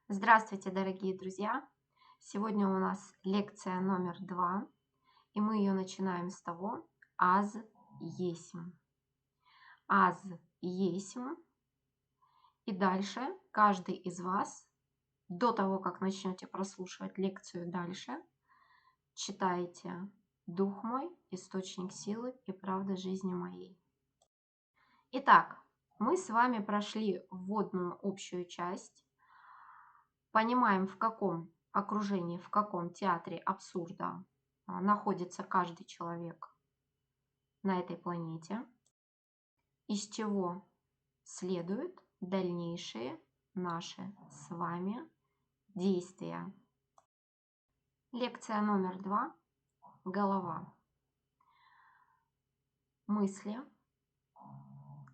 Здравствуйте, дорогие друзья! Сегодня у нас лекция номер 2, и мы ее начинаем с того «Аз есмь». «Аз есмь». И дальше каждый из вас, до того, как начнете прослушивать лекцию дальше, читаете «Дух мой, источник силы и правды жизни моей». Итак, мы с вами прошли вводную общую часть. Понимаем, в каком окружении, в каком театре абсурда находится каждый человек на этой планете, из чего следуют дальнейшие наши с вами действия. Лекция номер 2. Голова. Мысли.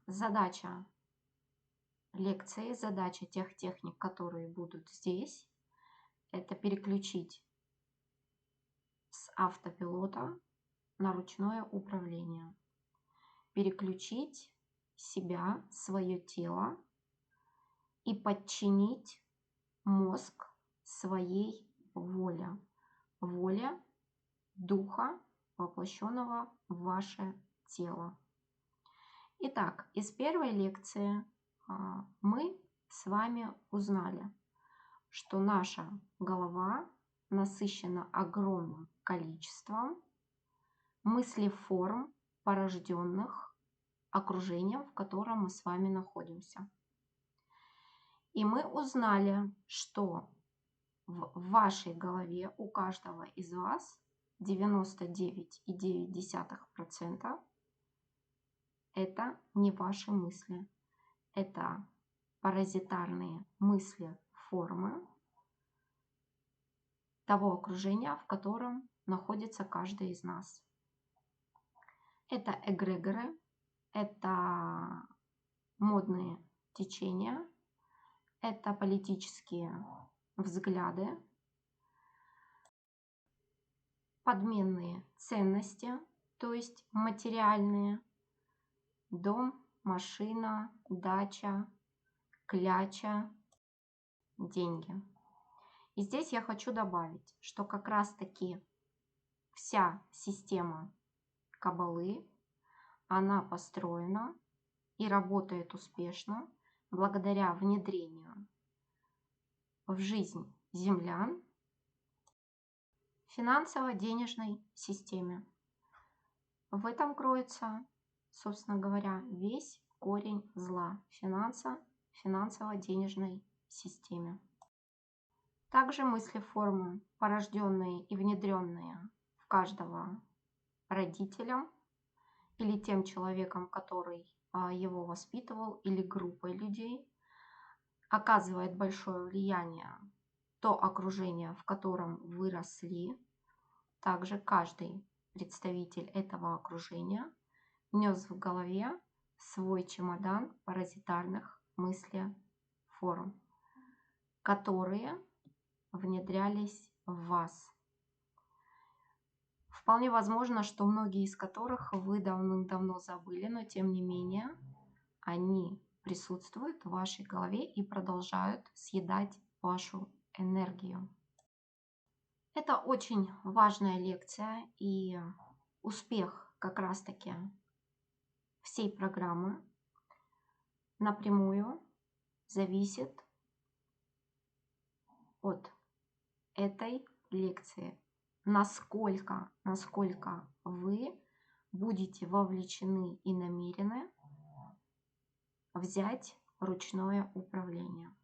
Задача лекции, задача тех техник, которые будут здесь, это переключить с автопилота на ручное управление. Переключить себя, свое тело и подчинить мозг своей воле. Воле духа, воплощенного в ваше тело. Итак, из первой лекции мы с вами узнали, что наша голова насыщена огромным количеством мыслеформ, порожденных окружением, в котором мы с вами находимся. И мы узнали, что в вашей голове у каждого из вас 99,9% это не ваши мысли. Это паразитарные мысли, формы того окружения, в котором находится каждый из нас. Это эгрегоры, это модные течения, это политические взгляды, подменные ценности, то есть материальные, дом, машина, дача, кляча, деньги. И здесь я хочу добавить, что как раз-таки вся система Каббалы, она построена и работает успешно благодаря внедрению в жизнь землян финансово-денежной системе. В этом кроется, собственно говоря, весь корень зла финансово-денежной системе. Также мысли-формы, порожденные и внедренные в каждого родителя или тем человеком, который его воспитывал, или группой людей, оказывает большое влияние то окружение, в котором вы росли. Также каждый представитель этого окружения нес в голове свой чемодан паразитарных мыслеформ, которые внедрялись в вас. Вполне возможно, что многие из которых вы давным-давно забыли, но тем не менее они присутствуют в вашей голове и продолжают съедать вашу энергию. Это очень важная лекция, и успех как раз-таки всей программы напрямую зависит от этой лекции. Насколько вы будете вовлечены и намерены взять ручное управление.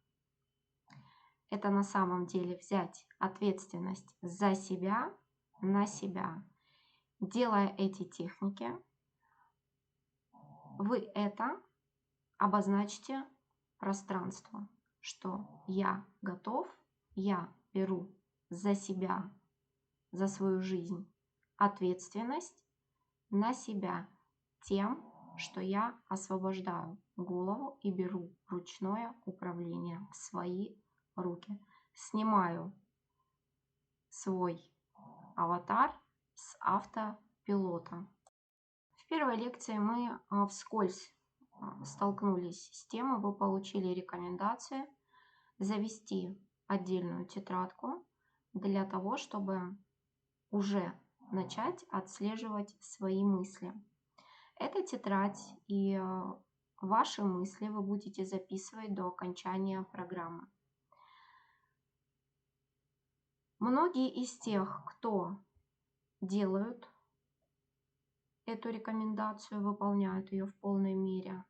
Это на самом деле взять ответственность за себя на себя. Делая эти техники, вы это обозначьте пространство, что я готов, я беру за себя, за свою жизнь ответственность на себя тем, что я освобождаю голову и беру ручное управление в свои руки. Снимаю свой аватар с автопилота. В первой лекции мы вскользь столкнулись с тем, и вы получили рекомендации завести отдельную тетрадку для того, чтобы уже начать отслеживать свои мысли. Эта тетрадь и ваши мысли вы будете записывать до окончания программы. Многие из тех, кто делают эту рекомендацию, выполняют ее в полной мере,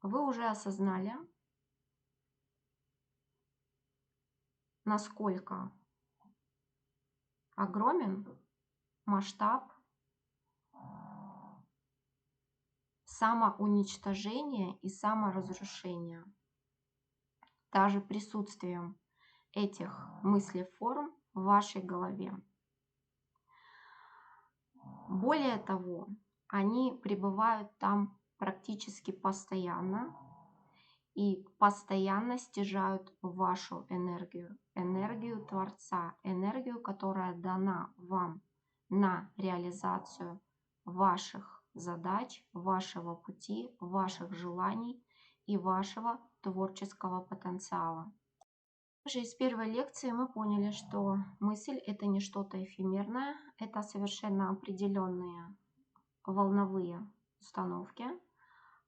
вы уже осознали, насколько огромен масштаб самоуничтожения и саморазрушения. Даже присутствием этих мыслеформ в вашей голове. Более того, они пребывают там практически постоянно и постоянно стяжают вашу энергию, энергию Творца, энергию, которая дана вам на реализацию ваших задач, вашего пути, ваших желаний и вашего творческого потенциала. Также из первой лекции мы поняли, что мысль – это не что-то эфемерное, это совершенно определенные волновые установки.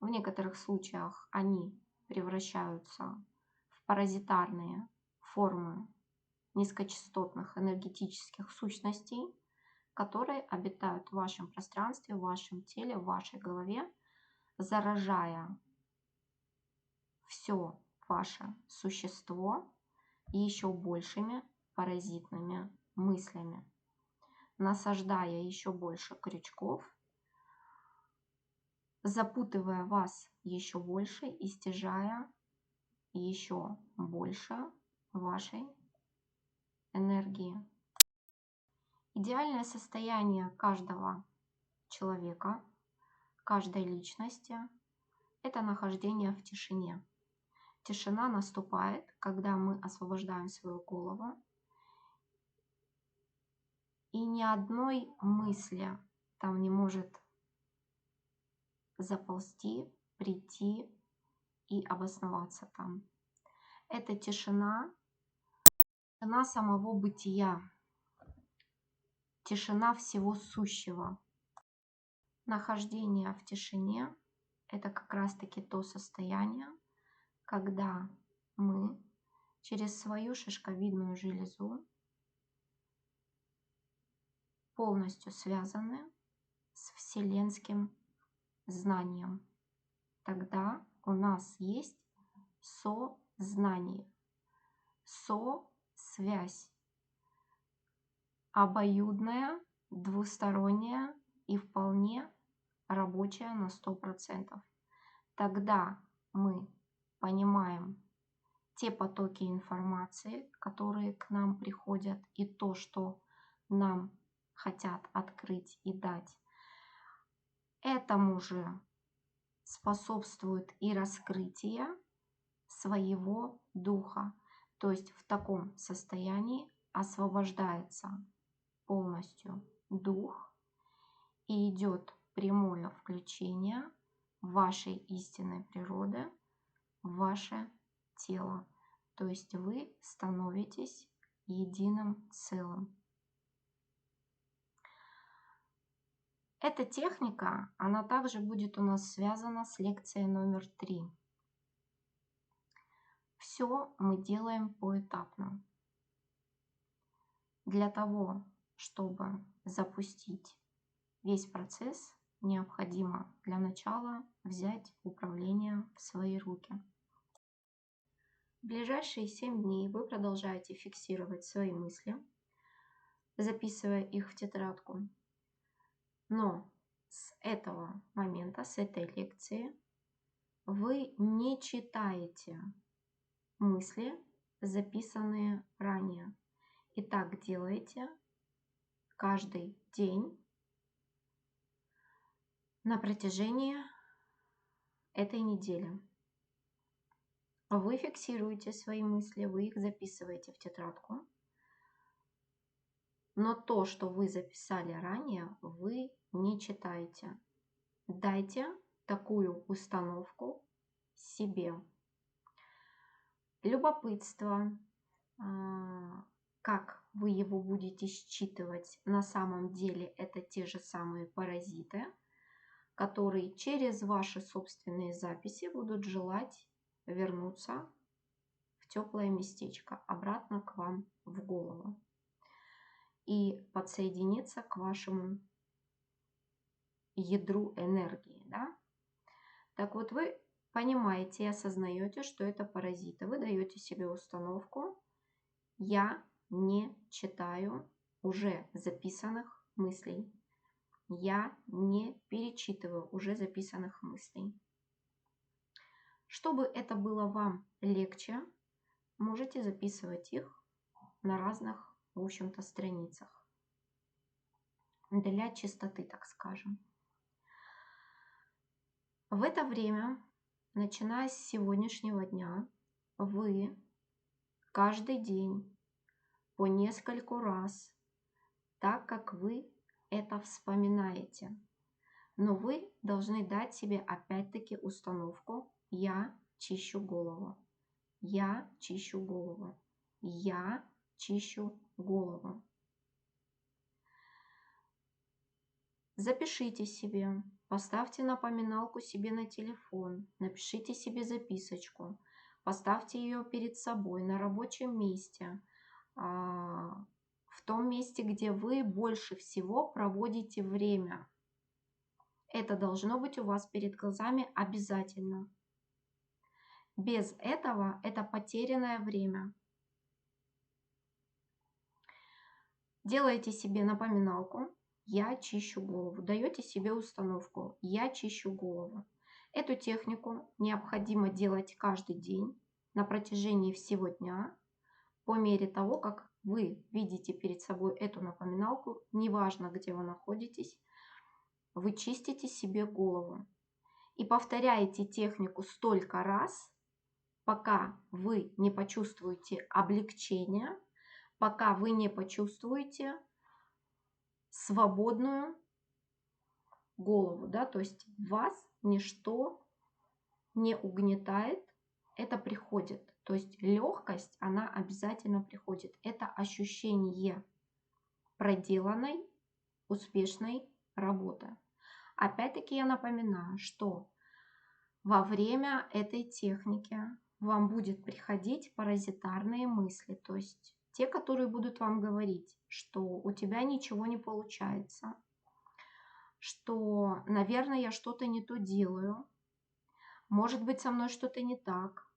В некоторых случаях они превращаются в паразитарные формы низкочастотных энергетических сущностей, которые обитают в вашем пространстве, в вашем теле, в вашей голове, заражая все ваше существо и еще большими паразитными мыслями, насаждая еще больше крючков, запутывая вас еще больше и стяжая еще больше вашей энергии. Идеальное состояние каждого человека, каждой личности – это нахождение в тишине. Тишина наступает, когда мы освобождаем свою голову, и ни одной мысли там не может заползти, прийти и обосноваться там. Это тишина, тишина самого бытия, тишина всего сущего. Нахождение в тишине – это как раз-таки то состояние, когда мы через свою шишковидную железу полностью связаны с вселенским знанием. Тогда у нас есть сознание, со-связь, обоюдная, двусторонняя и вполне рабочая на 100%. Тогда мы понимаем те потоки информации, которые к нам приходят, и то, что нам хотят открыть и дать. Этому же способствует и раскрытие своего духа. То есть в таком состоянии освобождается полностью дух и идет прямое включение вашей истинной природы в ваше тело. То есть вы становитесь единым целым. Эта техника, она также будет у нас связана с лекцией номер 3. Все мы делаем поэтапно. Для того, чтобы запустить весь процесс, необходимо для начала взять управление в свои руки. В ближайшие 7 дней вы продолжаете фиксировать свои мысли, записывая их в тетрадку. Но с этого момента, с этой лекции, вы не читаете мысли, записанные ранее. И так делаете каждый день на протяжении этой недели. Вы фиксируете свои мысли, вы их записываете в тетрадку. Но то, что вы записали ранее, вы не читаете. Дайте такую установку себе. любопытство, как вы его будете считывать, на самом деле это те же самые паразиты, которые через ваши собственные записи будут желать вернуться в теплое местечко, обратно к вам в голову и подсоединиться к вашему ядру энергии. Да? Так вот, вы понимаете и осознаете, что это паразиты. Вы даете себе установку: я не читаю уже записанных мыслей. Я не перечитываю уже записанных мыслей. Чтобы это было вам легче, можете записывать их на разных, в общем-то, страницах. Для чистоты, так скажем. В это время, начиная с сегодняшнего дня, вы каждый день по нескольку раз, так как вы это вспоминаете. Но вы должны дать себе опять-таки установку: я чищу голову. Я чищу голову. Я чищу голову. Запишите себе, поставьте напоминалку себе на телефон, напишите себе записочку, поставьте ее перед собой на рабочем месте, в том месте, где вы больше всего проводите время. Это должно быть у вас перед глазами обязательно. Без этого это потерянное время. Делаете себе напоминалку: я чищу голову. Даете себе установку: я чищу голову. Эту технику необходимо делать каждый день на протяжении всего дня, по мере того, как вы видите перед собой эту напоминалку, неважно, где вы находитесь, вы чистите себе голову. И повторяете технику столько раз, пока вы не почувствуете облегчение, пока вы не почувствуете свободную голову, да, то есть вас ничто не угнетает, это приходит. То есть легкость, она обязательно приходит. Это ощущение проделанной, успешной работы. Опять-таки я напоминаю, что во время этой техники вам будет приходить паразитарные мысли, то есть те, которые будут вам говорить, что у тебя ничего не получается, что, наверное, я что-то не то делаю, может быть, со мной что-то не так.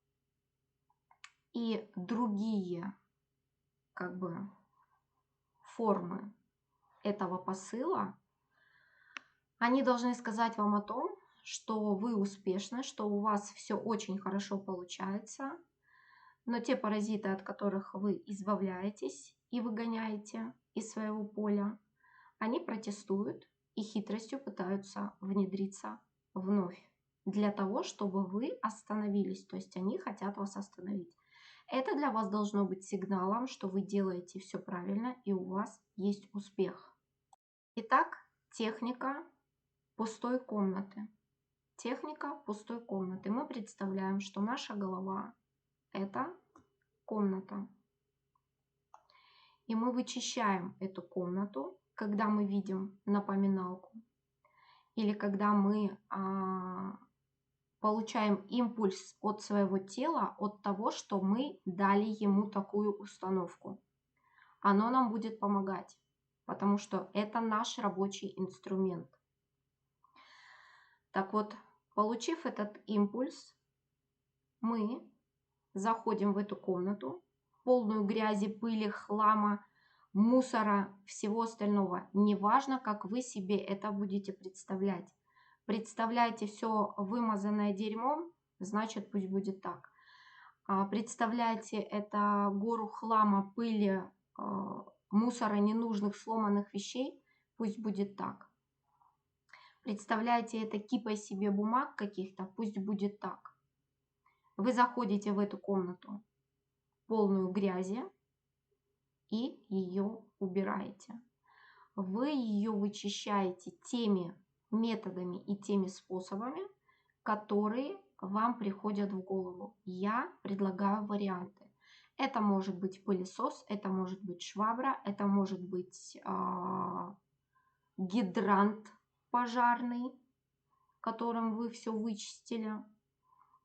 И другие как бы формы этого посыла, они должны сказать вам о том, что вы успешны, что у вас все очень хорошо получается, но те паразиты, от которых вы избавляетесь и выгоняете из своего поля, они протестуют и хитростью пытаются внедриться вновь для того, чтобы вы остановились. То есть они хотят вас остановить. Это для вас должно быть сигналом, что вы делаете все правильно и у вас есть успех. Итак, техника пустой комнаты. Техника пустой комнаты. Мы представляем, что наша голова – это комната. И мы вычищаем эту комнату, когда мы видим напоминалку. Или когда мы получаем импульс от своего тела, от того, что мы дали ему такую установку. Оно нам будет помогать, потому что это наш рабочий инструмент. Так вот, получив этот импульс, мы заходим в эту комнату, полную грязи, пыли, хлама, мусора, всего остального. Неважно, как вы себе это будете представлять. Представляете все вымазанное дерьмом, значит, пусть будет так. Представляете это гору хлама, пыли, мусора, ненужных, сломанных вещей, пусть будет так. Представляете это кипой себе бумаг каких-то, пусть будет так. Вы заходите в эту комнату, полную грязи, и ее убираете. Вы ее вычищаете теми методами и теми способами, которые вам приходят в голову. Я предлагаю варианты. Это может быть пылесос, это может быть швабра, это может быть гидрант пожарный, которым вы все вычистили.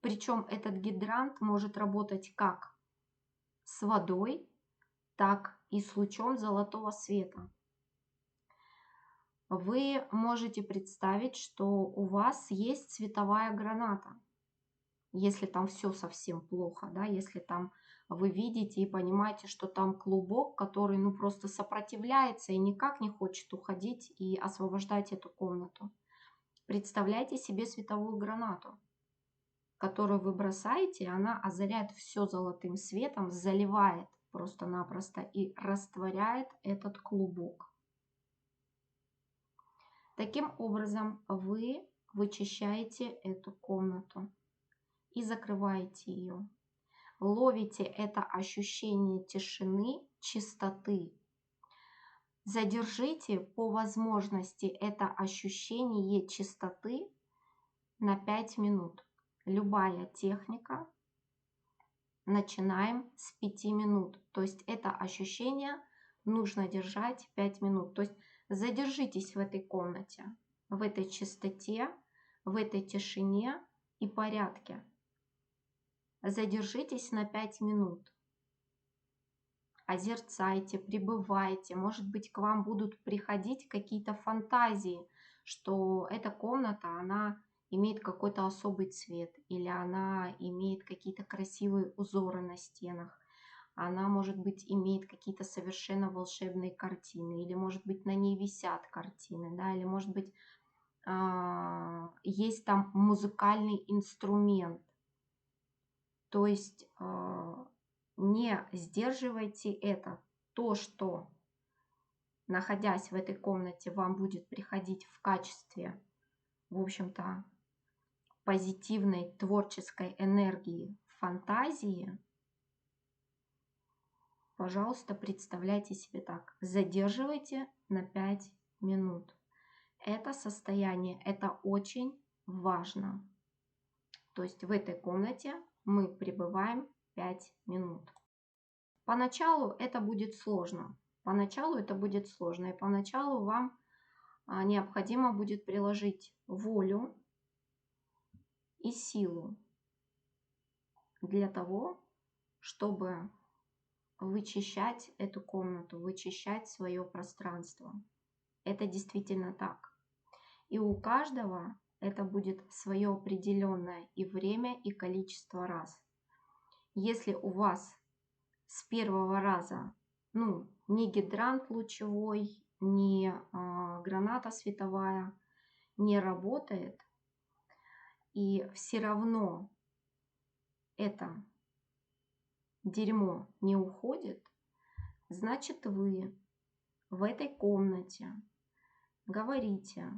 Причем этот гидрант может работать как с водой, так и с лучом золотого света. Вы можете представить, что у вас есть световая граната. Если там все совсем плохо, да, если там вы видите и понимаете, что там клубок, который ну просто сопротивляется и никак не хочет уходить и освобождать эту комнату. Представляйте себе световую гранату, которую вы бросаете, и она озаряет все золотым светом, заливает просто-напросто и растворяет этот клубок. Таким образом, вы вычищаете эту комнату и закрываете ее. Ловите это ощущение тишины, чистоты. Задержите по возможности это ощущение чистоты на 5 минут. Любая техника. Начинаем с 5 минут. То есть это ощущение нужно держать 5 минут. То есть задержитесь в этой комнате, в этой чистоте, в этой тишине и порядке. Задержитесь на 5 минут. Озерцайте, пребывайте. Может быть, к вам будут приходить какие-то фантазии, что эта комната, она имеет какой-то особый цвет, или она имеет какие-то красивые узоры на стенах. Она, может быть, имеет какие-то совершенно волшебные картины, или, может быть, на ней висят картины, да, или, может быть, есть там музыкальный инструмент. То есть не сдерживайте это. То, что, находясь в этой комнате, вам будет приходить в качестве, в общем-то, позитивной творческой энергии, фантазии, пожалуйста, представляйте себе так. Задерживайте на 5 минут. Это состояние, это очень важно. То есть в этой комнате мы пребываем 5 минут. Поначалу это будет сложно. Поначалу это будет сложно. И поначалу вам необходимо будет приложить волю и силу для того, чтобы вычищать эту комнату, вычищать свое пространство. Это действительно так. И у каждого это будет свое определенное и время, и количество раз. Если у вас с первого раза, ну, ни гидрант лучевой, ни граната световая не работает, и все равно это дерьмо не уходит, значит вы в этой комнате говорите: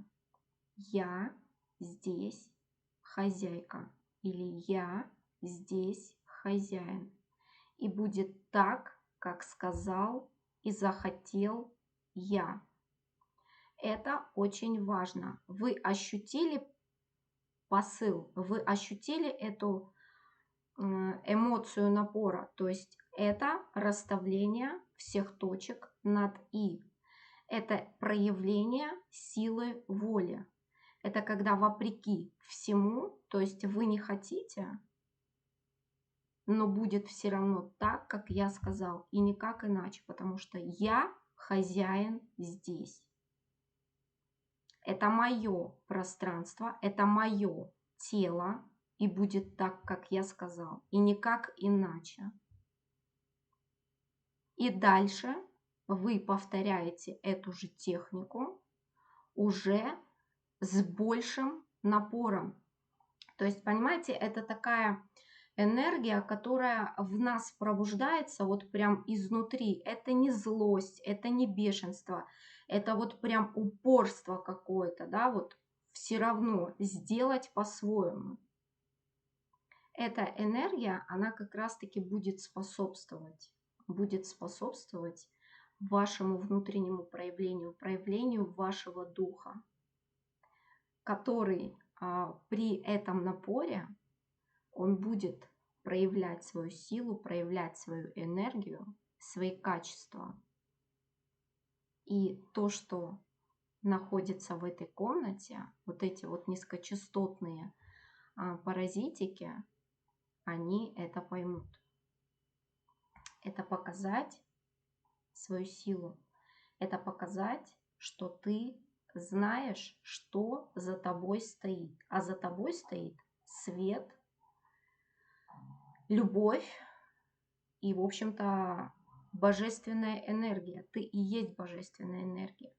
я здесь хозяйка, или я здесь хозяин. И будет так, как сказал и захотел я. Это очень важно. Вы ощутили посыл, вы ощутили эту эмоцию напора, то есть это расставление всех точек над «и». Это проявление силы воли. Это когда вопреки всему, то есть вы не хотите, но будет все равно так, как я сказал, и никак иначе, потому что я хозяин здесь. Это мое пространство, это мое тело, и будет так, как я сказал, и никак иначе. И дальше вы повторяете эту же технику уже с большим напором. То есть, понимаете, это такая энергия, которая в нас пробуждается вот прям изнутри. Это не злость, это не бешенство, это вот прям упорство какое-то, да, вот все равно сделать по-своему. Эта энергия, она как раз-таки будет способствовать вашему внутреннему проявлению вашего духа, который при этом напоре он будет проявлять свою силу, проявлять свою энергию, свои качества. И то, что находится в этой комнате, вот эти вот низкочастотные паразитики, они это поймут. Это показать свою силу. Это показать, что ты знаешь, что за тобой стоит. А за тобой стоит свет, любовь и, в общем-то, божественная энергия. Ты и есть божественная энергия.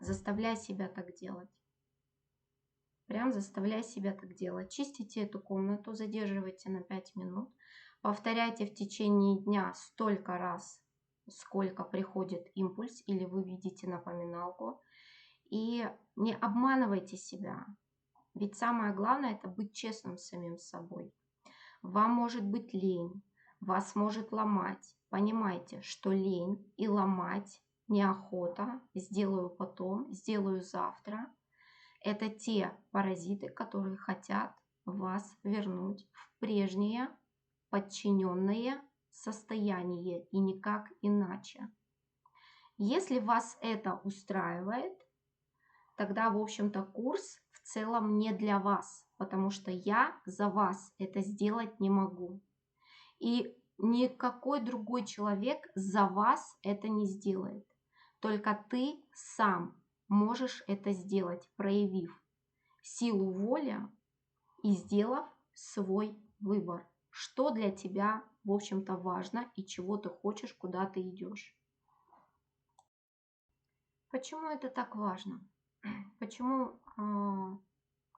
Заставляй себя так делать. Прям заставляй себя так делать. Чистите эту комнату, задерживайте на 5 минут. Повторяйте в течение дня столько раз, сколько приходит импульс или вы видите напоминалку. И не обманывайте себя. Ведь самое главное — это быть честным с самим собой. Вам может быть лень, вас может ломать. Понимайте, что лень и ломать неохота, сделаю потом, сделаю завтра. Это те паразиты, которые хотят вас вернуть в прежнее подчиненное состояние и никак иначе. Если вас это устраивает, тогда, в общем-то, курс в целом не для вас, потому что я за вас это сделать не могу. И никакой другой человек за вас это не сделает. Только ты сам можешь это сделать, проявив силу воли и сделав свой выбор. Что для тебя, в общем-то, важно и чего ты хочешь, куда ты идешь. Почему это так важно? Почему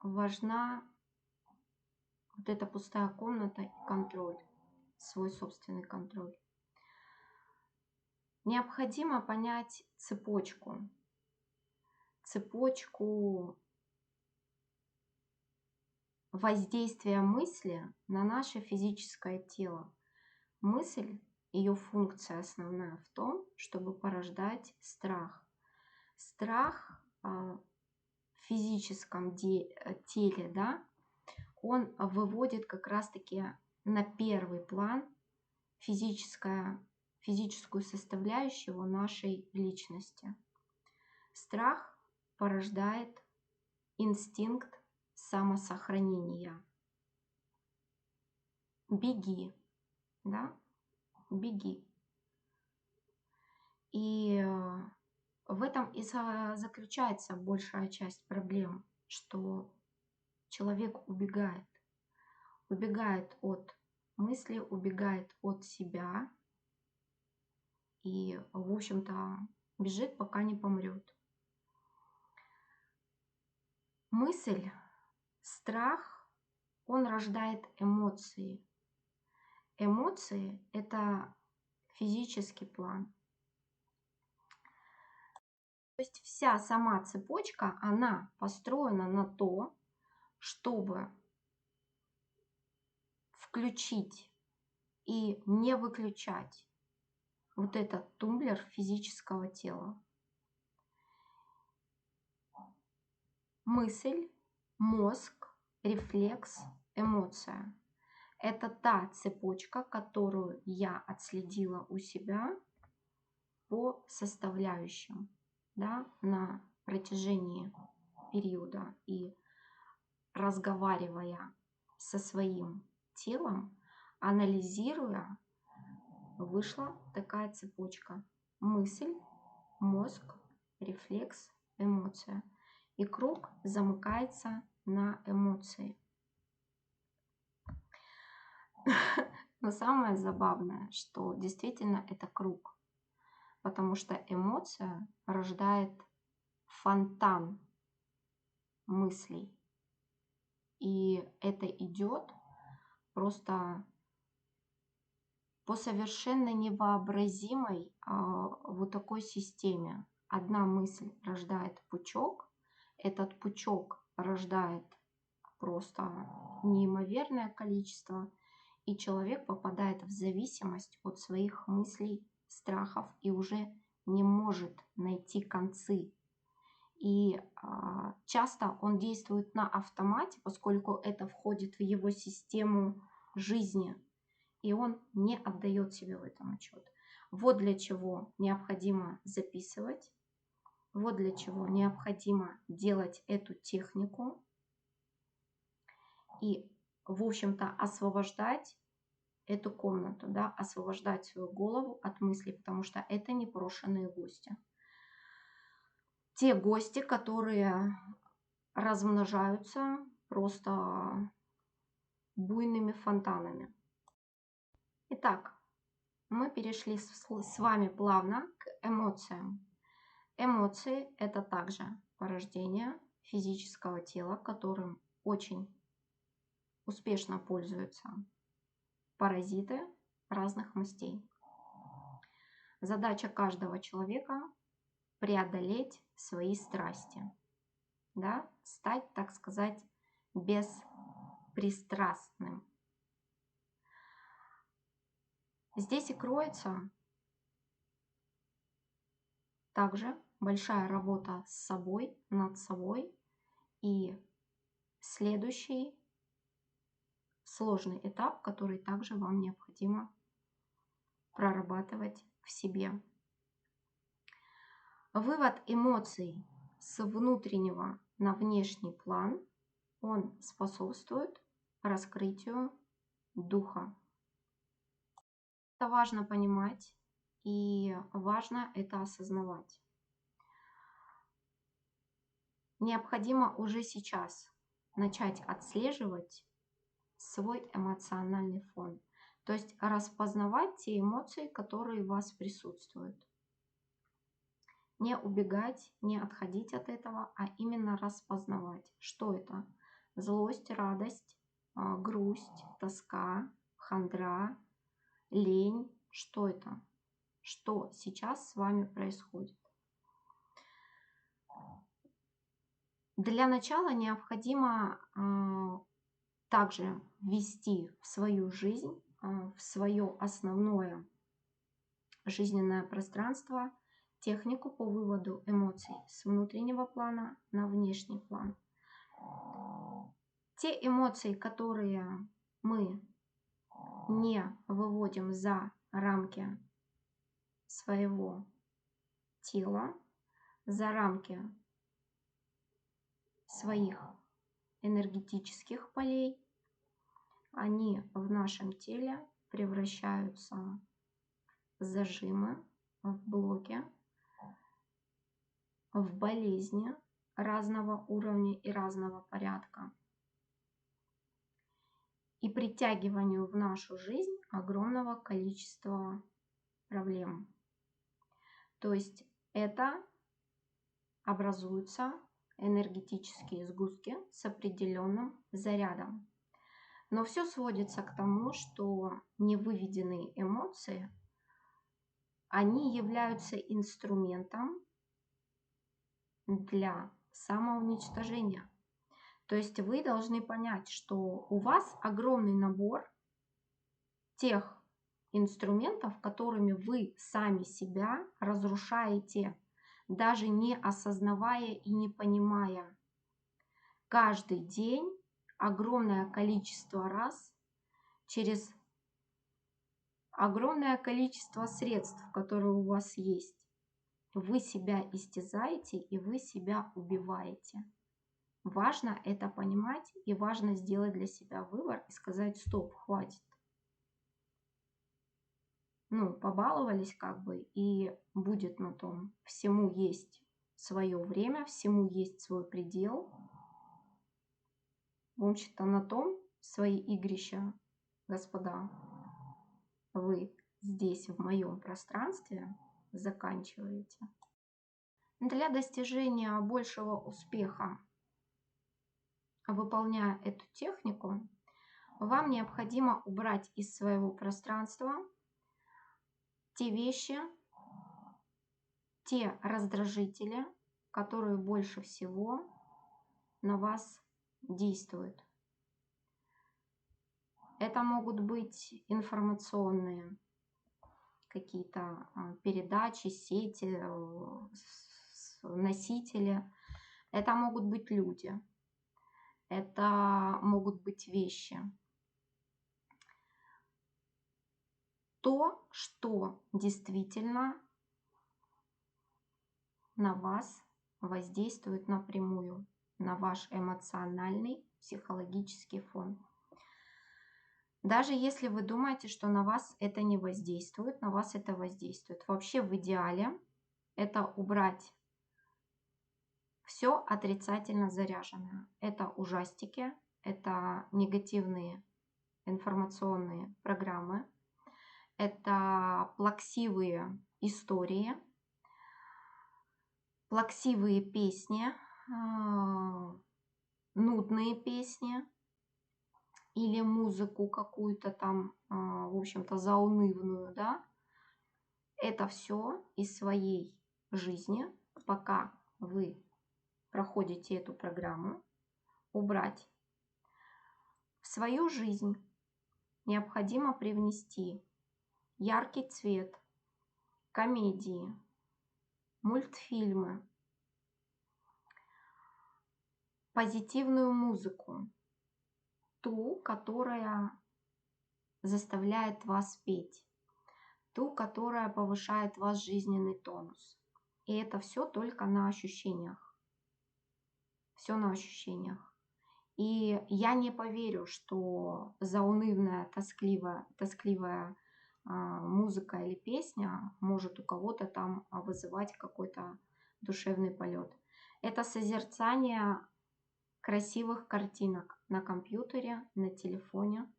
важна вот эта пустая комната и контроль, свой собственный контроль? Необходимо понять цепочку воздействия мысли на наше физическое тело. Мысль, ее функция основная в том, чтобы порождать страх. Страх в физическом теле, да, он выводит как раз-таки на первый план физическую составляющую нашей личности. Страх порождает инстинкт самосохранения. Беги, да, беги. И в этом и заключается большая часть проблем, что человек убегает. Убегает от мысли, убегает от себя и, в общем-то, бежит, пока не помрет. Мысль, страх, он рождает эмоции. Эмоции – это физический план. То есть вся сама цепочка, она построена на то, чтобы включить и не выключать вот этот тумблер физического тела. Мысль, мозг, рефлекс, эмоция. Это та цепочка, которую я отследила у себя по составляющим, да, на протяжении периода. И разговаривая со своим телом, анализируя, вышла такая цепочка. Мысль, мозг, рефлекс, эмоция. И круг замыкается на эмоции. Но самое забавное, что действительно это круг. Потому что эмоция рождает фонтан мыслей. И это идет просто по совершенно невообразимой вот такой системе. Одна мысль рождает пучок, этот пучок рождает просто неимоверное количество, и человек попадает в зависимость от своих мыслей, страхов и уже не может найти концы. И часто он действует на автомате, поскольку это входит в его систему жизни, и он не отдает себе в этом отчет. Вот для чего необходимо записывать, вот для чего необходимо делать эту технику и, в общем-то, освобождать эту комнату, да, освобождать свою голову от мыслей, потому что это непрошенные гости. Те гости, которые размножаются просто буйными фонтанами. Итак, мы перешли с вами плавно к эмоциям. Эмоции – это также порождение физического тела, которым очень успешно пользуются паразиты разных мастей. Задача каждого человека – преодолеть свои страсти, да? Стать, так сказать, беспристрастным. Здесь и кроется также большая работа с собой, над собой и следующий сложный этап, который также вам необходимо прорабатывать в себе. Вывод эмоций с внутреннего на внешний план, он способствует раскрытию духа. Это важно понимать и важно это осознавать. Необходимо уже сейчас начать отслеживать свой эмоциональный фон. То есть распознавать те эмоции, которые у вас присутствуют. Не убегать, не отходить от этого, а именно распознавать, что это. Злость, радость, грусть, тоска, хандра, лень. Что это? Что сейчас с вами происходит? Для начала необходимо также ввести в свою жизнь, в свое основное жизненное пространство технику по выводу эмоций с внутреннего плана на внешний план. Те эмоции, которые мы не выводим за рамки своего тела, за рамки своих энергетических полей, они в нашем теле превращаются в зажимы, в блоки, в болезни разного уровня и разного порядка. И притягиванию в нашу жизнь огромного количества проблем. То есть это образуются энергетические сгустки с определенным зарядом. Но все сводится к тому, что невыведенные эмоции, они являются инструментом для самоуничтожения. То есть вы должны понять, что у вас огромный набор тех инструментов, которыми вы сами себя разрушаете, даже не осознавая и не понимая. Каждый день огромное количество раз через огромное количество средств, которые у вас есть, вы себя истязаете и вы себя убиваете. Важно это понимать и важно сделать для себя выбор и сказать: стоп, хватит. Ну, побаловались как бы, и будет на том. Всему есть свое время, всему есть свой предел. В общем-то, на том свои игрища, господа, вы здесь, в моем пространстве, заканчиваете. Для достижения большего успеха, выполняя эту технику, вам необходимо убрать из своего пространства те вещи, те раздражители, которые больше всего на вас действуют. Это могут быть информационные какие-то передачи, сети, носители. Это могут быть люди, это могут быть вещи. То, что действительно на вас воздействует напрямую, на ваш эмоциональный, психологический фон. Даже если вы думаете, что на вас это не воздействует, на вас это воздействует. Вообще в идеале это убрать все отрицательно заряженное. Это ужастики, это негативные информационные программы, это плаксивые истории, плаксивые песни, нудные песни или музыку какую-то там, в общем-то, заунывную, да. Это все из своей жизни, пока вы проходите эту программу, убрать. В свою жизнь необходимо привнести яркий цвет, комедии, мультфильмы, позитивную музыку, ту, которая заставляет вас петь, ту, которая повышает ваш жизненный тонус. И это все только на ощущениях. Все на ощущениях. И я не поверю, что заунывная, тоскливая музыка или песня может у кого-то там вызывать какой-то душевный полет. Это созерцание красивых картинок на компьютере, на телефоне.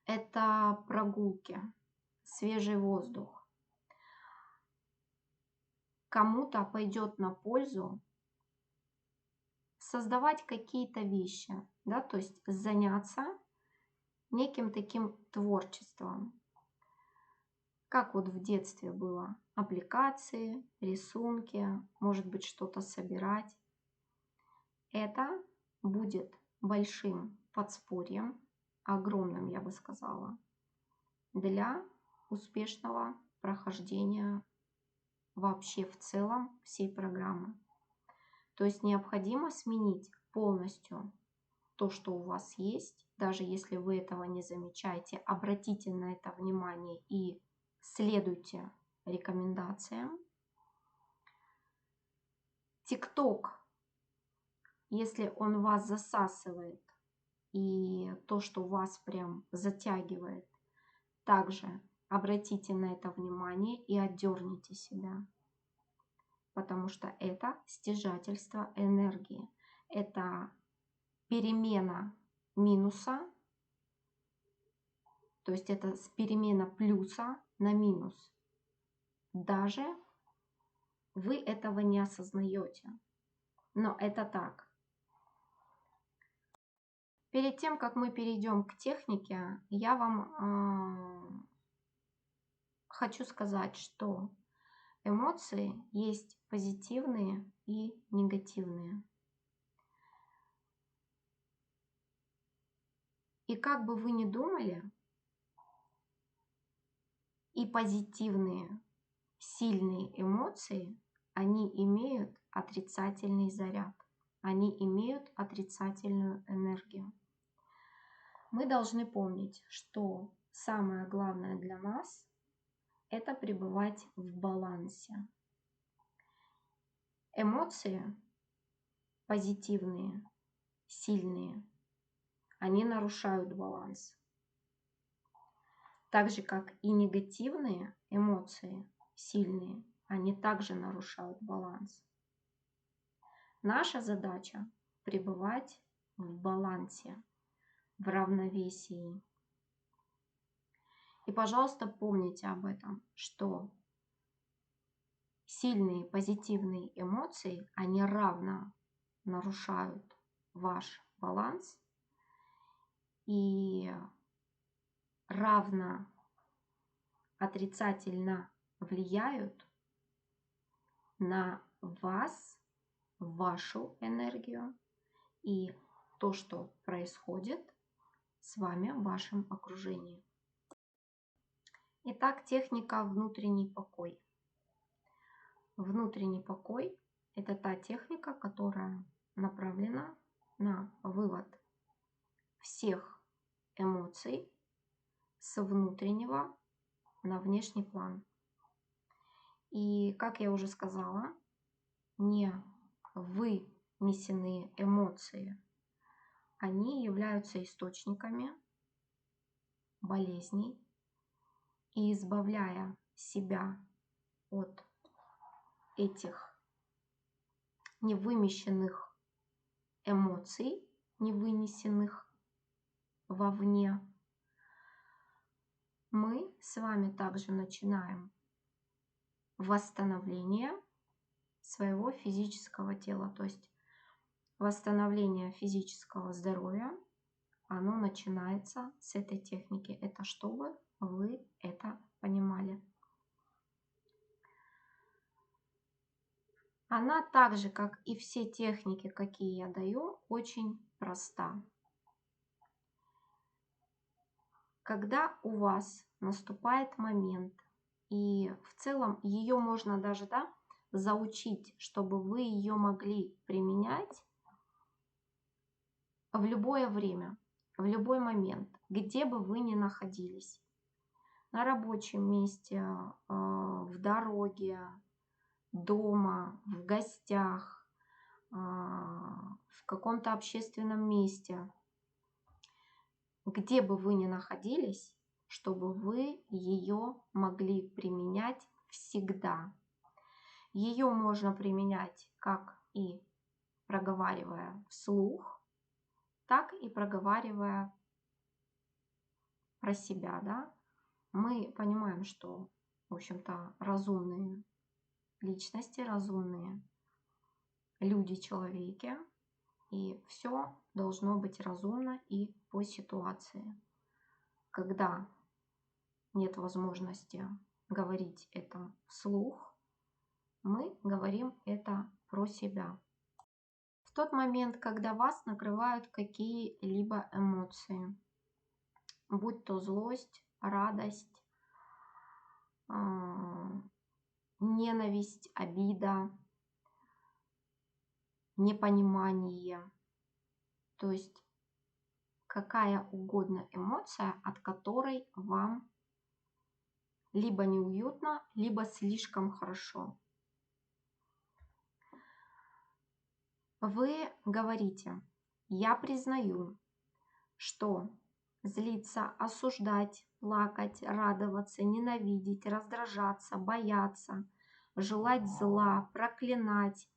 Это прогулки, свежий воздух. Кому-то пойдет на пользу создавать какие-то вещи, да, то есть заняться неким таким творчеством. Как вот в детстве было. Аппликации, рисунки, может быть, что-то собирать. Это будет большим подспорьем, огромным, я бы сказала, для успешного прохождения вообще в целом всей программы. То есть необходимо сменить полностью то, что у вас есть, даже если вы этого не замечаете, обратите на это внимание и следуйте рекомендациям. ТикТок, если он вас засасывает и то, что вас прям затягивает, также обратите на это внимание и отдерните себя, потому что это стяжательство энергии, это перемена минуса, то есть это перемена плюса на минус. Даже вы этого не осознаете, но это так. Перед тем, как мы перейдем к технике, я вам хочу сказать, что эмоции есть позитивные и негативные. И как бы вы ни думали, и позитивные, сильные эмоции, они имеют отрицательный заряд, они имеют отрицательную энергию. Мы должны помнить, что самое главное для нас – это пребывать в балансе. Эмоции позитивные, сильные, они нарушают баланс. Так же, как и негативные эмоции, сильные, они также нарушают баланс. Наша задача – пребывать в балансе, в равновесии. И, пожалуйста, помните об этом, что сильные позитивные эмоции, они равно нарушают ваш баланс и равно отрицательно влияют на вас, вашу энергию и то, что происходит с вами в вашем окружении. Итак, техника внутренний покой. Внутренний покой – это та техника, которая направлена на вывод всех эмоций с внутреннего на внешний план. И, как я уже сказала, не вынесенные эмоции, они являются источниками болезней. И избавляя себя от этих невымещенных эмоций, не вынесенных вовне, мы с вами также начинаем восстановление своего физического тела. То есть восстановление физического здоровья, оно начинается с этой техники. Это чтобы вы это понимали. Она так же, как и все техники, какие я даю, очень проста. Когда у вас наступает момент, и в целом ее можно даже заучить, чтобы вы ее могли применять в любое время, в любой момент, где бы вы ни находились. На рабочем месте, в дороге, дома, в гостях, в каком-то общественном месте, где бы вы ни находились, чтобы вы ее могли применять всегда. Ее можно применять как и проговаривая вслух, так и проговаривая про себя. Да? Мы понимаем, что, в общем-то, разумные личности, разумные люди, человеки, и все должно быть разумно и по ситуации. Когда нет возможности говорить это вслух, мы говорим это про себя. В тот момент, когда вас накрывают какие-либо эмоции, будь то злость, радость, ненависть, обида, непонимание, то есть какая угодно эмоция, от которой вам либо неуютно, либо слишком хорошо. Вы говорите: я признаю, что злиться, осуждать, плакать, радоваться, ненавидеть, раздражаться, бояться, желать зла, проклинать,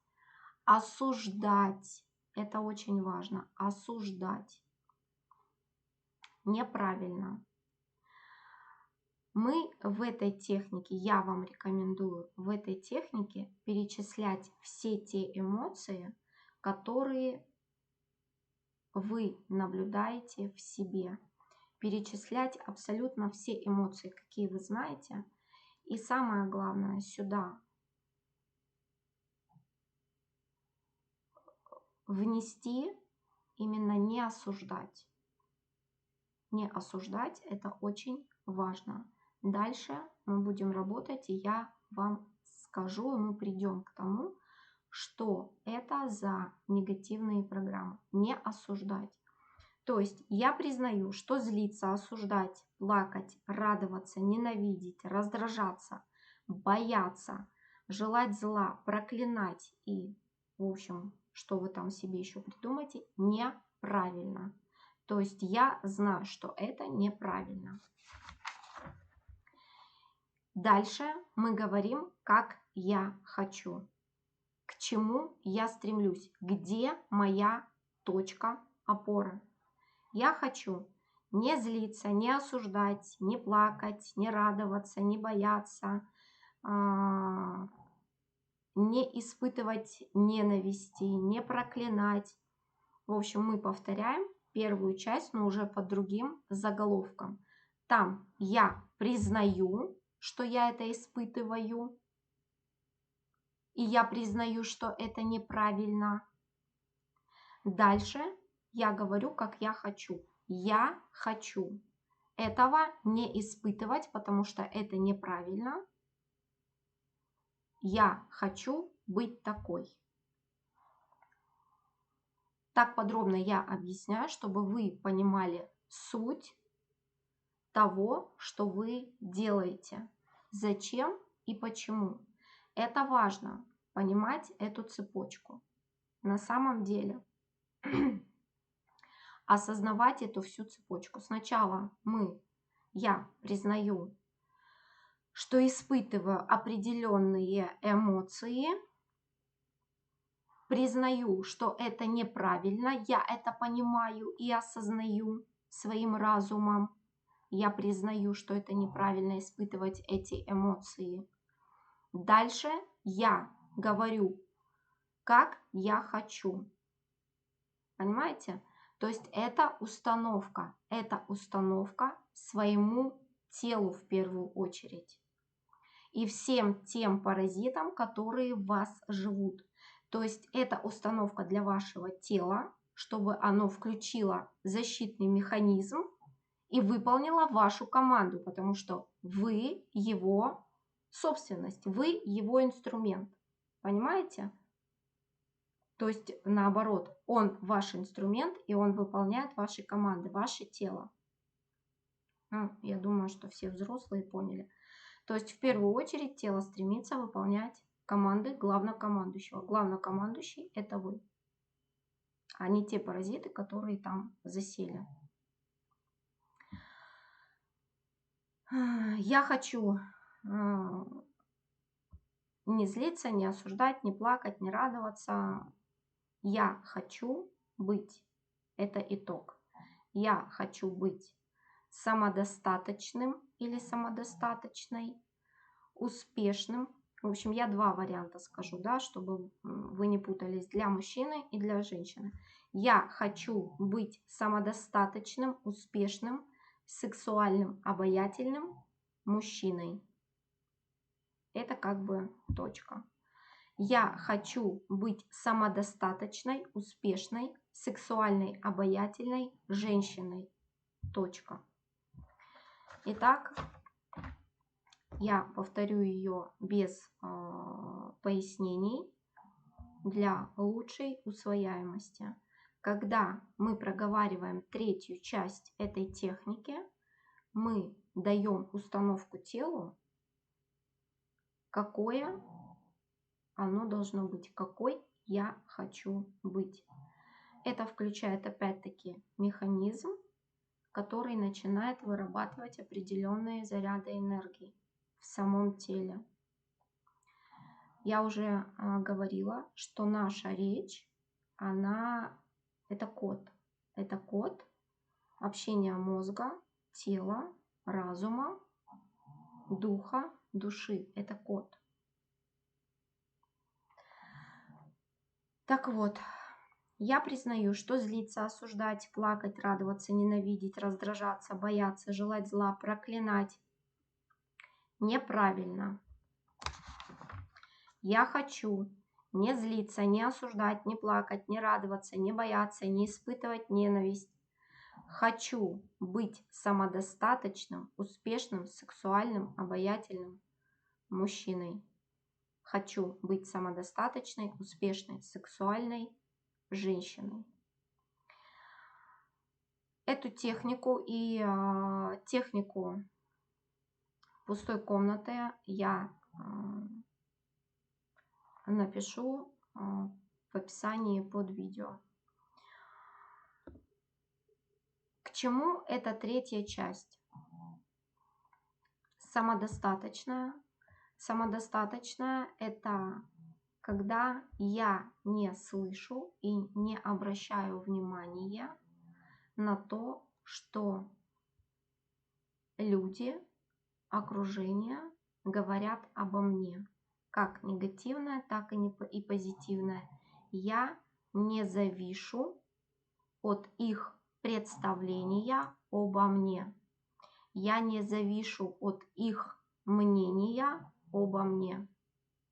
осуждать. Это очень важно. Осуждать. Неправильно. Мы в этой технике, я вам рекомендую в этой технике перечислять все те эмоции, которые вы наблюдаете в себе. Перечислять абсолютно все эмоции, какие вы знаете. И самое главное, сюда внести именно не осуждать. Не осуждать – это очень важно. Дальше мы будем работать, и я вам скажу, и мы придем к тому, что это за негативные программы. Не осуждать. То есть я признаю, что злиться, осуждать, плакать, радоваться, ненавидеть, раздражаться, бояться, желать зла, проклинать и, в общем, что вы там себе еще придумаете, неправильно. То есть я знаю, что это неправильно. Дальше мы говорим, как я хочу, к чему я стремлюсь, где моя точка опоры. Я хочу не злиться, не осуждать, не плакать, не радоваться, не бояться, не испытывать ненависти, не проклинать. В общем, мы повторяем первую часть, но уже под другим заголовком. Там я признаю, что я это испытываю, и я признаю, что это неправильно. Дальше я говорю, как я хочу. Я хочу этого не испытывать, потому что это неправильно. я хочу быть такой. Так подробно я объясняю, чтобы вы понимали суть того, что вы делаете, зачем и почему. Это важно, понимать эту цепочку. На самом деле, осознавать эту всю цепочку. Сначала я признаю, что испытываю определенные эмоции, признаю, что это неправильно, я это понимаю и осознаю своим разумом. Я признаю, что это неправильно испытывать эти эмоции. Дальше я говорю, как я хочу. Понимаете? То есть это установка своему телу в первую очередь. И всем тем паразитам, которые в вас живут. То есть это установка для вашего тела, чтобы оно включило защитный механизм и выполнила вашу команду, потому что вы его собственность, вы его инструмент. Понимаете? То есть наоборот, он ваш инструмент, и он выполняет ваши команды, ваше тело. Я думаю, что все взрослые поняли. То есть в первую очередь тело стремится выполнять команды главнокомандующего. Главнокомандующий – это вы, а не те паразиты, которые там засели. Я хочу не злиться, не осуждать, не плакать, не радоваться. Я хочу быть. Это итог. Я хочу быть самодостаточным или самодостаточной, успешным. В общем, я два варианта скажу, да, чтобы вы не путались, для мужчины и для женщины. Я хочу быть самодостаточным, успешным, сексуальным, обаятельным мужчиной. Это как бы точка. Я хочу быть самодостаточной, успешной, сексуальной, обаятельной женщиной. Точка. Итак, я повторю ее без пояснений для лучшей усвояемости. Когда мы проговариваем третью часть этой техники, мы даем установку телу, какое оно должно быть, какой я хочу быть. Это включает опять-таки механизм, который начинает вырабатывать определенные заряды энергии в самом теле. Я уже говорила, что наша речь, это код. Это код общения мозга, тела, разума, духа, души. Это код. Так вот, я признаю, что злиться, осуждать, плакать, радоваться, ненавидеть, раздражаться, бояться, желать зла, проклинать неправильно. Я хочу не злиться, не осуждать, не плакать, не радоваться, не бояться, не испытывать ненависть. Хочу быть самодостаточным, успешным, сексуальным, обаятельным мужчиной. Хочу быть самодостаточной, успешной, сексуальной женщиной. Эту технику и технику пустой комнаты я напишу в описании под видео. К чему эта третья часть? Самодостаточная. Самодостаточная – это когда я не слышу и не обращаю внимания на то, что люди, окружение говорят обо мне. Как негативное, так и позитивное. Я не завишу от их представления обо мне. Я не завишу от их мнения обо мне.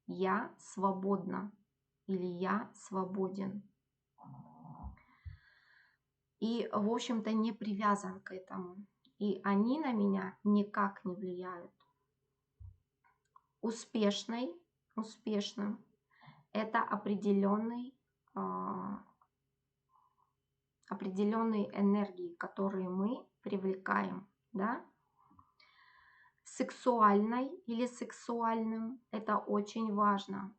Я свободна или я свободен. И, в общем-то, не привязан к этому. И они на меня никак не влияют. Успешной успешным. Это определенные энергии, которые мы привлекаем, да? Сексуальной или сексуальным – это очень важно.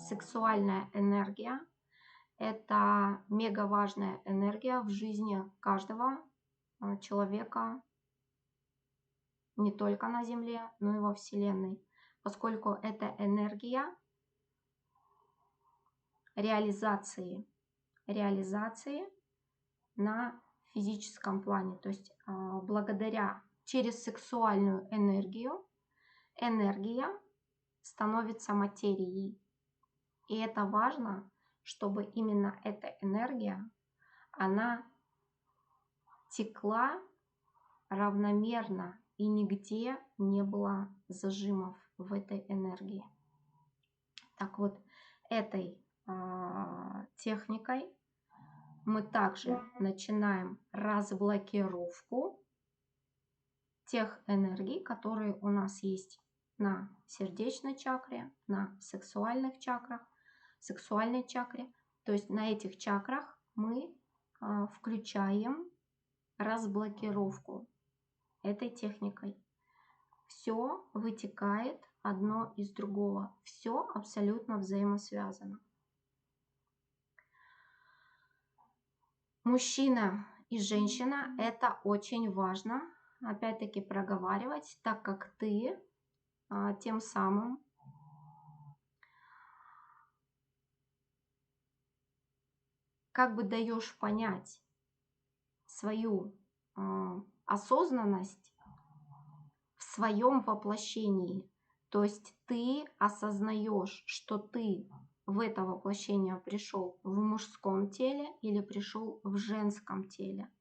Сексуальная энергия – это мега важная энергия в жизни каждого человека, не только на Земле, но и во Вселенной, поскольку это энергия реализации на физическом плане. То есть благодаря через сексуальную энергию энергия становится материей. И это важно, чтобы именно эта энергия, она текла равномерно и нигде не было зажимов в этой энергии. Так вот, этой техникой мы также начинаем разблокировку тех энергий, которые у нас есть на сердечной чакре, на сексуальной чакре. То есть на этих чакрах мы включаем разблокировку этой техникой. Все вытекает одно из другого. Все абсолютно взаимосвязано. Мужчина и женщина – это очень важно, опять-таки, проговаривать, так как ты тем самым как бы даешь понять свою осознанность в своем воплощении. То есть ты осознаешь, что ты в это воплощение пришел в мужском теле или пришел в женском теле.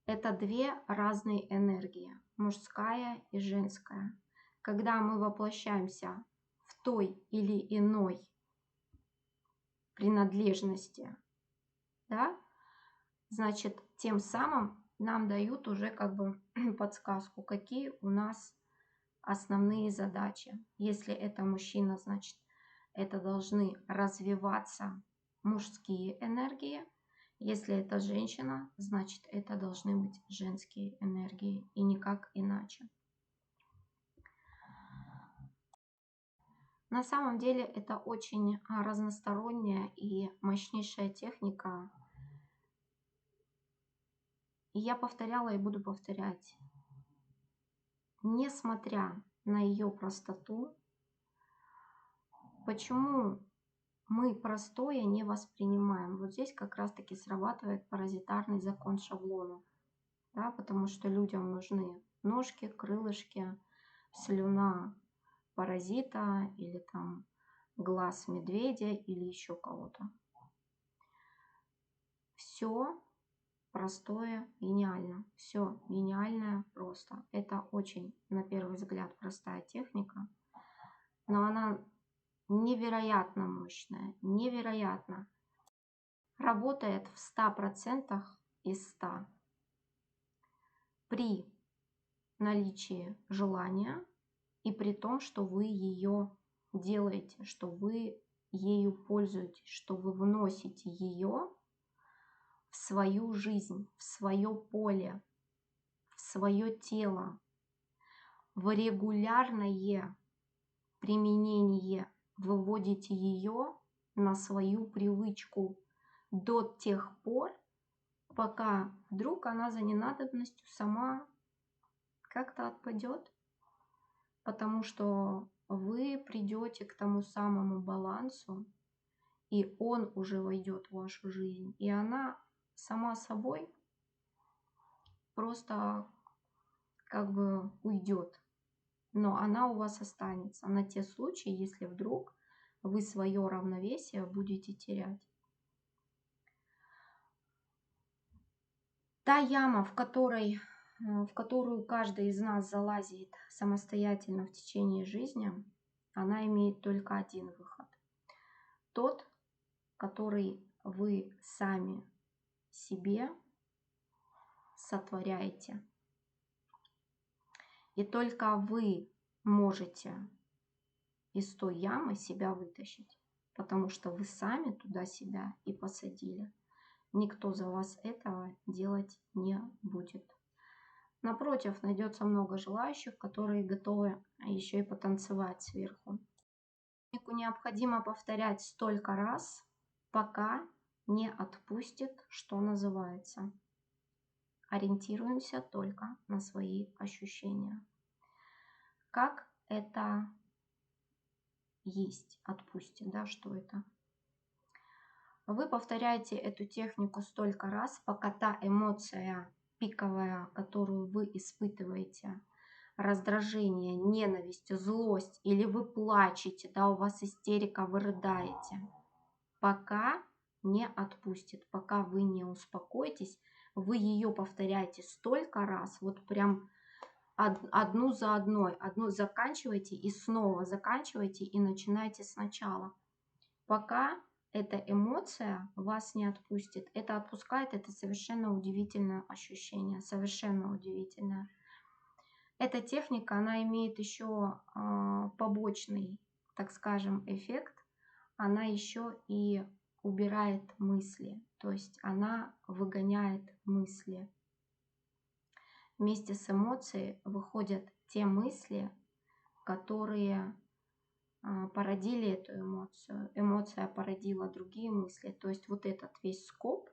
Это две разные энергии, мужская и женская. Когда мы воплощаемся в той или иной принадлежности, да, значит, тем самым нам дают уже как бы подсказку, какие у нас основные задачи. Если это мужчина, значит, это должны развиваться мужские энергии. Если это женщина, значит, это должны быть женские энергии и никак иначе. На самом деле это очень разносторонняя и мощнейшая техника. И я повторяла и буду повторять. Несмотря на ее простоту, почему мы простое не воспринимаем? Вот здесь как раз-таки срабатывает паразитарный закон шаблона. Да, потому что людям нужны ножки, крылышки, слюна паразита или там глаз медведя или еще кого-то. Все простое, гениально. Все гениальное просто. Это очень, на первый взгляд, простая техника, но она невероятно мощная, невероятно. Работает в 100% из 100 при наличии желания и при том, что вы ее делаете, что вы ею пользуетесь, что вы вносите ее в свою жизнь, в свое поле, в свое тело, в регулярное применение выводите ее на свою привычку до тех пор, пока вдруг она за ненадобностью сама как-то отпадет, потому что вы придете к тому самому балансу, и он уже войдет в вашу жизнь, и она сама собой просто как бы уйдет, но она у вас останется на те случаи, если вдруг вы свое равновесие будете терять. Та яма, в которую каждый из нас залазит самостоятельно в течение жизни, она имеет только один выход. Тот, который вы сами себе сотворяете. И только вы можете из той ямы себя вытащить, потому что вы сами туда себя и посадили. Никто за вас этого делать не будет. Напротив, найдется много желающих, которые готовы еще и потанцевать сверху. Технику необходимо повторять столько раз, пока не отпустит, что называется. Ориентируемся только на свои ощущения. Как это есть, отпустит, да, что это? Вы повторяете эту технику столько раз, пока та эмоция пиковая, которую вы испытываете, раздражение, ненависть, злость, или вы плачете, да, у вас истерика, вы рыдаете, пока не отпустит, пока вы не успокоитесь, вы ее повторяете столько раз, вот прям одну за одной, одну заканчиваете и снова заканчиваете и начинаете сначала, пока эта эмоция вас не отпустит. Это отпускает, это совершенно удивительное ощущение, совершенно удивительное. Эта техника, она имеет еще побочный, так скажем, эффект. Она еще и убирает мысли, то есть она выгоняет мысли. Вместе с эмоцией выходят те мысли, которые породили эту эмоцию. Эмоция породила другие мысли. То есть вот этот весь скоп,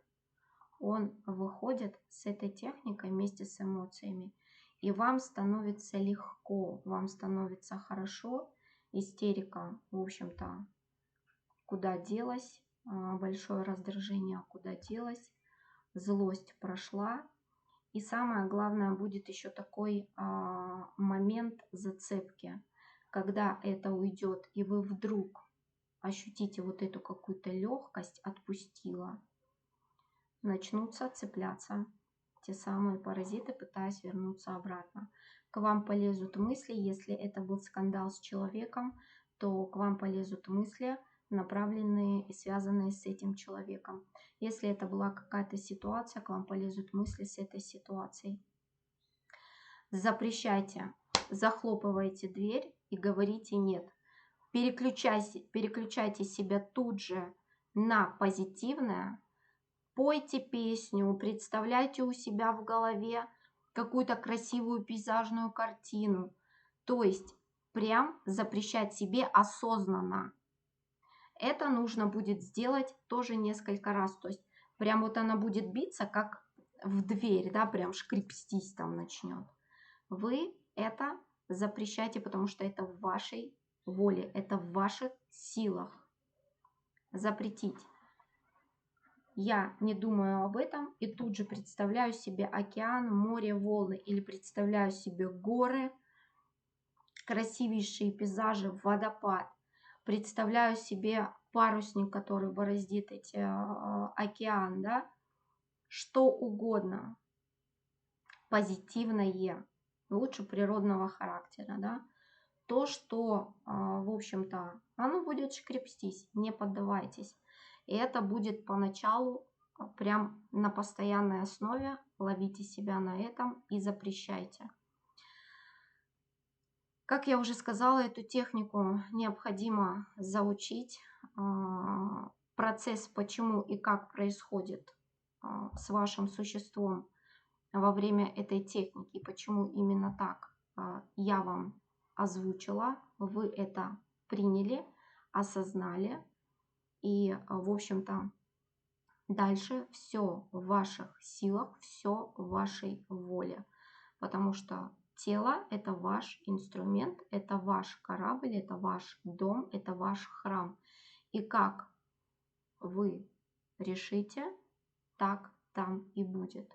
он выходит с этой техникой вместе с эмоциями. И вам становится легко, вам становится хорошо. Истерика, в общем-то, куда делась, большое раздражение, куда делась, злость прошла. И самое главное, будет еще такой момент зацепки, когда это уйдет, и вы вдруг ощутите вот эту какую-то легкость, отпустила, начнутся цепляться те самые паразиты, пытаясь вернуться обратно. К вам полезут мысли, если это был скандал с человеком, то к вам полезут мысли, направленные и связанные с этим человеком. Если это была какая-то ситуация, к вам полезут мысли с этой ситуацией. Запрещайте, захлопывайте дверь и говорите нет. Переключайте себя тут же на позитивное. Пойте песню, представляйте у себя в голове какую-то красивую пейзажную картину. То есть прям запрещать себе осознанно. Это нужно будет сделать тоже несколько раз. То есть прям вот она будет биться, как в дверь, да, прям шкрепстись там начнет. Вы это запрещайте, потому что это в вашей воле, это в ваших силах запретить. Я не думаю об этом и тут же представляю себе океан, море, волны, или представляю себе горы, красивейшие пейзажи, водопад. Представляю себе парусник, который бороздит океан, да, что угодно, позитивное, лучше природного характера, да, то, что, в общем-то, оно будет шкрепстись, не поддавайтесь. И это будет поначалу прям на постоянной основе, ловите себя на этом и запрещайте. Как я уже сказала, эту технику необходимо заучить. Процесс, почему и как происходит с вашим существом во время этой техники, почему именно так, я вам озвучила, вы это приняли, осознали, и, в общем-то, дальше все в ваших силах, все в вашей воле, потому что тело – это ваш инструмент, это ваш корабль, это ваш дом, это ваш храм. И как вы решите, так там и будет.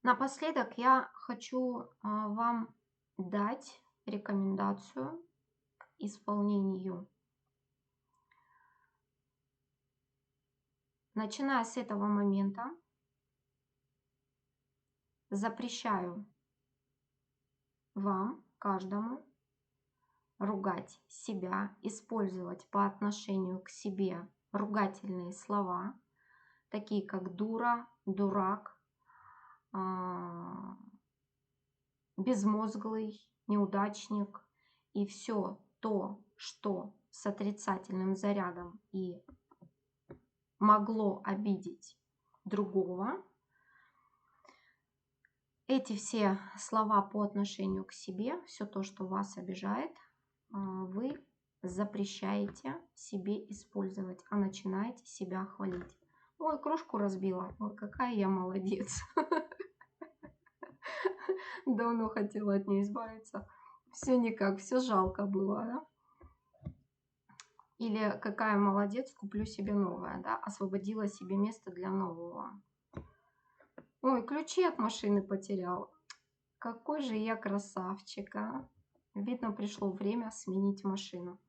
Напоследок я хочу вам дать рекомендацию к исполнению. Начиная с этого момента, запрещаю вам, каждому, ругать себя, использовать по отношению к себе ругательные слова, такие как дура, дурак, безмозглый, неудачник. И все то, что с отрицательным зарядом и могло обидеть другого, эти все слова по отношению к себе, все то, что вас обижает, вы запрещаете себе использовать, а начинаете себя хвалить. Ой, кружку разбила. Ой, какая я молодец. Давно хотела от нее избавиться. Все никак, все жалко было, да? Или какая молодец, куплю себе новое, да? Освободила себе место для нового. Ой, ключи от машины потерял. Какой же я красавчик, а? Видно, пришло время сменить машину.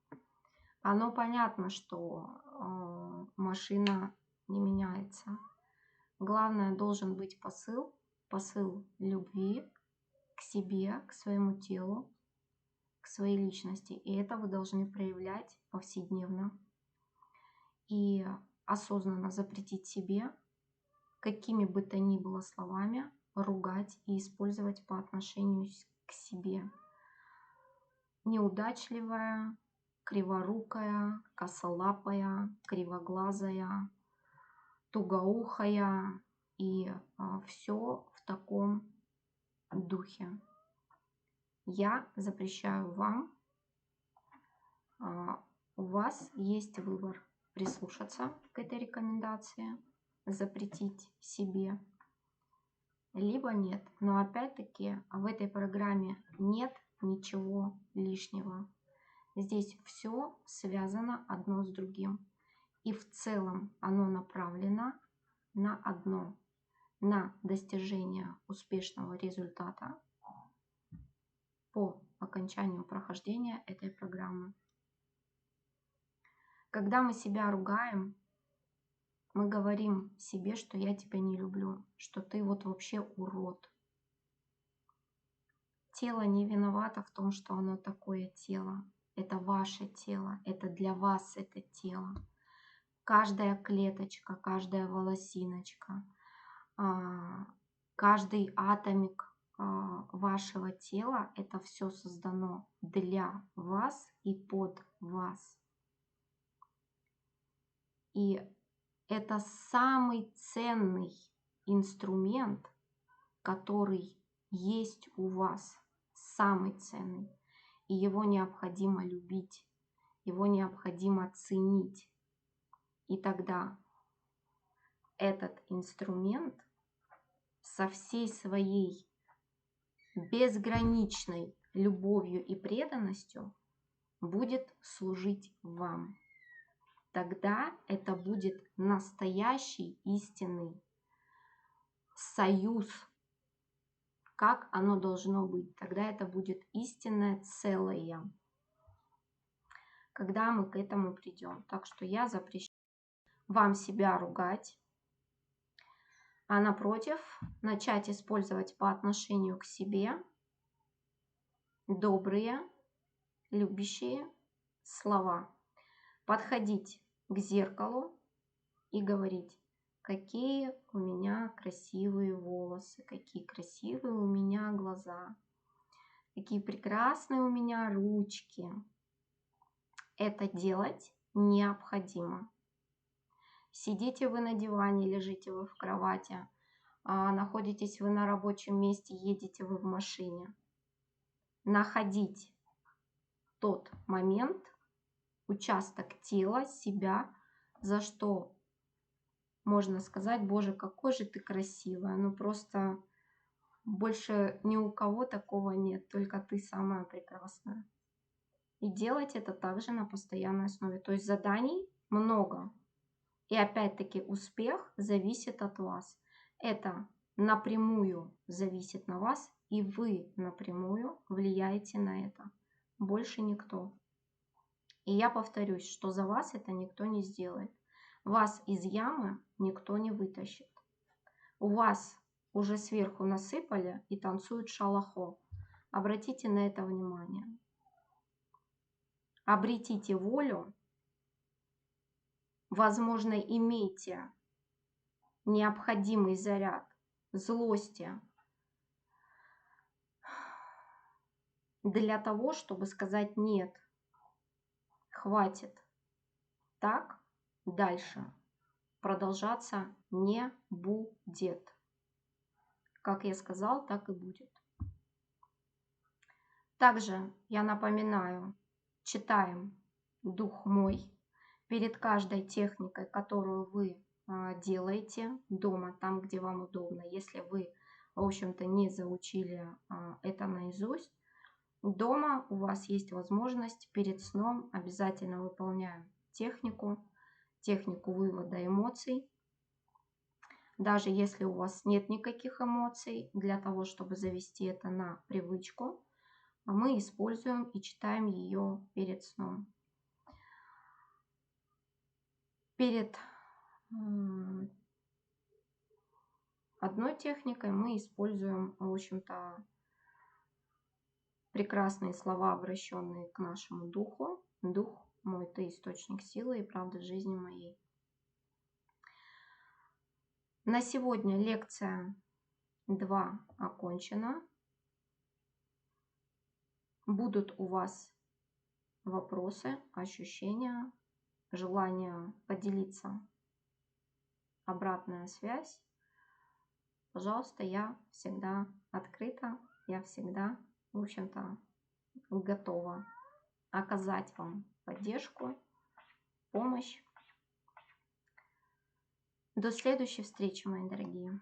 Оно понятно, что машина не меняется. Главное, должен быть посыл любви к себе, к своему телу, к своей личности. И это вы должны проявлять повседневно. И осознанно запретить себе, какими бы то ни было словами, ругать и использовать по отношению к себе. Неудачливая, криворукая, косолапая, кривоглазая, тугоухая и все в таком духе. Я запрещаю вам, у вас есть выбор прислушаться к этой рекомендации, запретить себе, либо нет. Но опять-таки в этой программе нет ничего лишнего. Здесь все связано одно с другим. И в целом оно направлено на одно, на достижение успешного результата по окончанию прохождения этой программы. Когда мы себя ругаем, мы говорим себе, что я тебя не люблю, что ты вот вообще урод. Тело не виновато в том, что оно такое тело. Это ваше тело, это для вас это тело. Каждая клеточка, каждая волосиночка, каждый атомик вашего тела, это все создано для вас и под вас. И это самый ценный инструмент, который есть у вас, самый ценный. И его необходимо любить, его необходимо ценить. И тогда этот инструмент со всей своей безграничной любовью и преданностью будет служить вам. Тогда это будет настоящий истинный союз, как оно должно быть. Тогда это будет истинное целое, когда мы к этому придем. Так что я запрещаю вам себя ругать, а напротив, начать использовать по отношению к себе добрые, любящие слова. Подходить к зеркалу и говорить: какие у меня красивые волосы, какие красивые у меня глаза, какие прекрасные у меня ручки. Это делать необходимо. Сидите вы на диване, лежите вы в кровати, находитесь вы на рабочем месте, едете вы в машине. Находить тот момент, участок тела, себя, за что можно сказать: Боже, какой же ты красивая. Ну просто больше ни у кого такого нет, только ты самая прекрасная. И делать это также на постоянной основе. То есть заданий много. И опять-таки успех зависит от вас. Это напрямую зависит на вас, и вы напрямую влияете на это. Больше никто. И я повторюсь, что за вас это никто не сделает. Вас из ямы никто не вытащит. У вас уже сверху насыпали и танцуют шалахо. Обратите на это внимание. Обретите волю. Возможно, имейте необходимый заряд злости, для того, чтобы сказать нет, хватит. Так дальше продолжаться не будет. Как я сказал, так и будет. Также я напоминаю, читаем «Дух мой» перед каждой техникой, которую вы делаете дома, там, где вам удобно. Если вы, в общем-то, не заучили это наизусть, дома у вас есть возможность перед сном обязательно выполняем технику вывода эмоций. Даже если у вас нет никаких эмоций, для того, чтобы завести это на привычку, мы используем и читаем ее перед сном. Перед одной техникой мы используем, в общем-то, прекрасные слова, обращенные к нашему духу. Дух мой, ты источник силы и правды жизни моей. На сегодня лекция 2 окончена. Будут у вас вопросы, ощущения, желание поделиться, обратная связь. Пожалуйста, я всегда открыта, я всегда, в общем-то, готова оказать вам поддержку, помощь. До следующей встречи, мои дорогие.